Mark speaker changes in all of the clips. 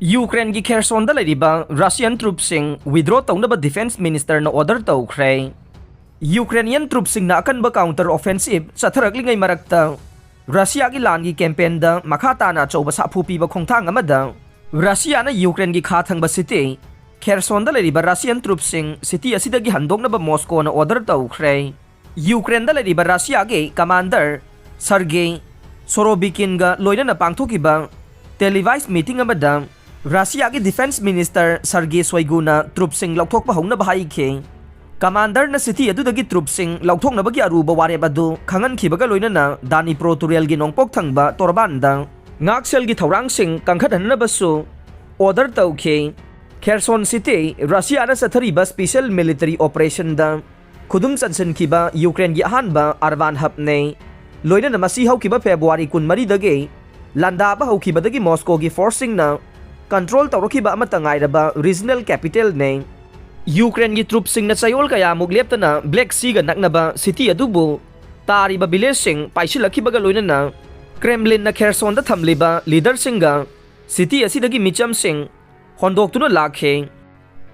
Speaker 1: Ukraine की Kherson लेरिबा Russian ट्रूप्सिंग विड्रॉ तौनबा डिफेंस मिनिस्टर न ऑर्डर तौख्रे यूक्रेनियन ट्रूप्सिंग न अकनबा काउंटर ऑफेंसिव चथरकलिंगै मरक्ता रशिया की लान की कैंपेन द मखा ताना चौबा साफु पीबा खोंथांग अमदा रशिया न यूक्रेन की खा थंगबा सिटी खेरसोन लेरिबा रशियन ट्रूप्सिंग सिटी असिदगी हंदोकनबा मॉस्को न ऑर्डर तौख्रे यूक्रेन लेरिबा रशिया के कमांडर सर्गे सोरोबिकिन गा लोइनना पांगथोकिबा टेलीवाइज मीटिंग अमदा रशिया की डिफेंस मिनिस्टर सर्गे सोइगुना ट्रूप्सिंग लौथोकपा हौनबा हाइखे कमांडर न सिटी अदुदगी ट्रूप्सिंग लौथोकनबगी अरुबा वारेब अदु खंगनखिबगा लोइनना दानिप्रो तुरेल गी नोंपोक थंगबा तोरबानदा ngakselgi की थौरांगसिंग कंखदहनबसु ऑर्डर तौखे खेरसोन सिटी रशिया न सथरीबा स्पेशल मिलिटरी ऑपरेशन दा खुदुम चनसनखिबा यूक्रेन की अहानबा अरबान हबने लोइनना मसी हौखिबा फेब्रुवारी 14 दगे लंदाबा हौखिबदगी मॉस्को की फोर्सिंग न कंट्रोल तौरखिबा अमता ngairaba रीजनल कैपिटल ने यूक्रेन की ट्रूप्सिंग न चयोल कया मुगलेप्तना ब्लैक सी गा नकनबा सिटी अदुबु तारिबा विलेजसिंग पाइसिलखिबगा लोइनना क्रेमलिन न खेरसोन द थमलिबा लीडर सिंगा सिटी असिदगी मिचम सिंग होंदोक्तुना लाखे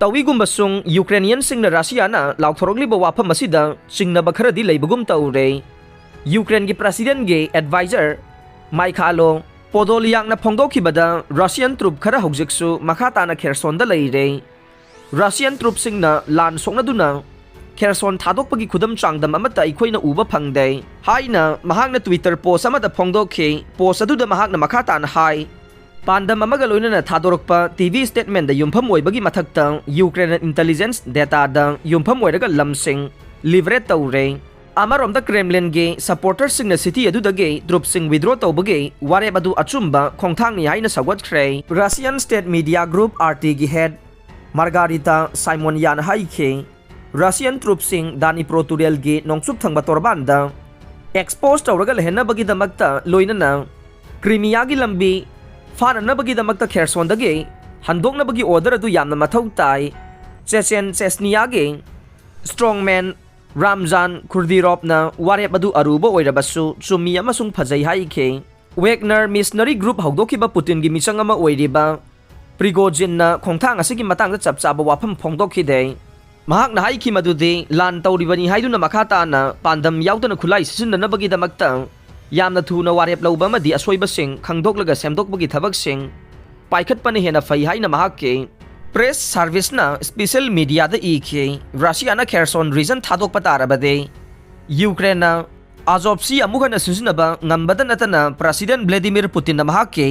Speaker 1: तवीगुंबसुंग यूक्रेनियन सिंग न रशिया न लाउथोरगलिबा वाफम असिदा सिंगनबा खरदी लेबगुम तौरे यूक्रेन की प्रेसिडेंट गे एडवाइजर माइखालो पोदोलियांग न फोंदोखिबदा रशियन ट्रूप खरा हौजिकसु मखा ताना खेरसोन द लेरे रशियन ट्रूप सिंग न लान सोंगनदुना खेरसोन थादोकपगी खुदम चांगदम अमता इखोइना उबा फंगदे हाइना महांगना ट्विटर पोस्ट अमदा फोंदोखे पोस्ट अदुदा महांगना मखा ताना हाई पांडम अमगा लोइनना थादोरकपा टीवी स्टेटमेंट द युमफम ओइबगी मथक्ता यूक्रेन इंटेलिजेंस डेटा द युमफम ओइरगा लमसिंग लिवरेट तौरे अमरोम द क्रेमलिन गे सपोर्टर सिंग सिटी अदुदगे ट्रूप सिंग विड्रॉ तौबगे वारेब अदु अचुम्बा खोंथांगनि हाइना सगवतख्रे Russian state media group RT की हेड मार्गारिटा साइमोन यान हाइखे रशियन ट्रूप सिंग दानिप्रो तुरेल गे नोंगसुप थंगबा तोरबानदा एक्सपोज तौरगा लेहनबगी दमक्ता लोइनना क्रीमिया की लंबी फाननबगी दमक्ता खेरसोनदगे हंदोकनबगी ऑर्डर अदु यामना मथौ ताई चेचेन चेस्निया गे स्ट्रॉन्गमैन रामजान खुर्दीरोपना वारेब अदु अरुबा ओइरबसु चुमी अमसुंग फजै हाइखे वेगनर मिशनरी ग्रुप हौदोखिबा पुतिन की मिचंग अमा ओइरिबा प्रिगोजिन न खोंथांग असिगी मतंग चपचाबा वाफम फोंदोखिदे महाकना हाइखि मदुदि लान तौरिबनी हाइदुना मखा ताना पांदम याउदना खुलाई सिसिननबगी दमक्ता यामना थुना वारेब लौबा अमदि असोइबसिंग खंदोकलगा सेमदोकबगी थबकसिंग पाइखतपने हेना फै हाइना महाके प्रेस सर्विस न स्पेशल मीडिया द इखे रशिया न खेरसोन रीजन थादोक पतारबदे यूक्रेन न आजोप्सी अमुगन सिसिनबा ngambada natana president Vladimir Putin न महाके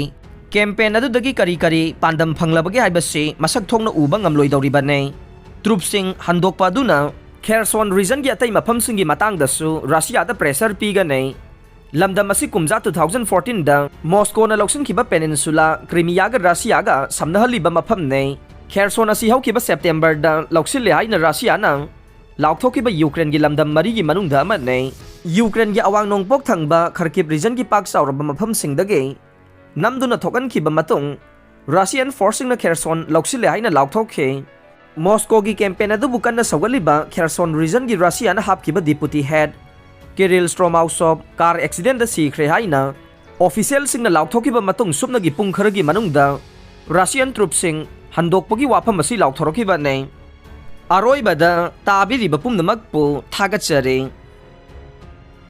Speaker 1: कैंपेन अदुदगी करी करी पांडम फंगलबगे हाइबसे मसक थोंगना उबा ngamloidoribane ट्रूप सिंग हंदोकपा दुना खेरसोन रीजन की अतई मफम सिंगी मतंगदसु रशिया द प्रेशर पीगने लमदम असि कुमजा 2014 द मॉस्को न लौसिनखिबा पेनिनसुला क्रीमिया ग रशिया ग समनहलिबा मफमने खेरसोन असि हौखिबा सेप्टेम्बर द लौसिले हाइना रशिया न लाउथोखिबा यूक्रेन की लमदम मरी की मनुंगदा अमने यूक्रेन की अवांग नोंगपोक थंगबा खरकिब रीजन की पाक साउरबा मफम सिंगदगे नमदुना थोकनखिबा मतुंग रशियन फोर्सिंग न खेरसोन लौसिले हाइना लाउथोखे मॉस्को की कैंपेन अदुबु कन्ना सौगलिबा खेरसोन रीजन की रशिया न हापखिबा deputy head Kirill Stremousov car accident द सीखरे हाइना ऑफिशियल सिंग न लाउथोखिबा मतुंग सुपनगी पुंग खरगी मनुंगदा रशियन ट्रूप सिंग हंदोकपगी वाफम असी लाउथोरखिबा ने अरोइबदा ताबिरिबा पुमनमकपु थागचरे।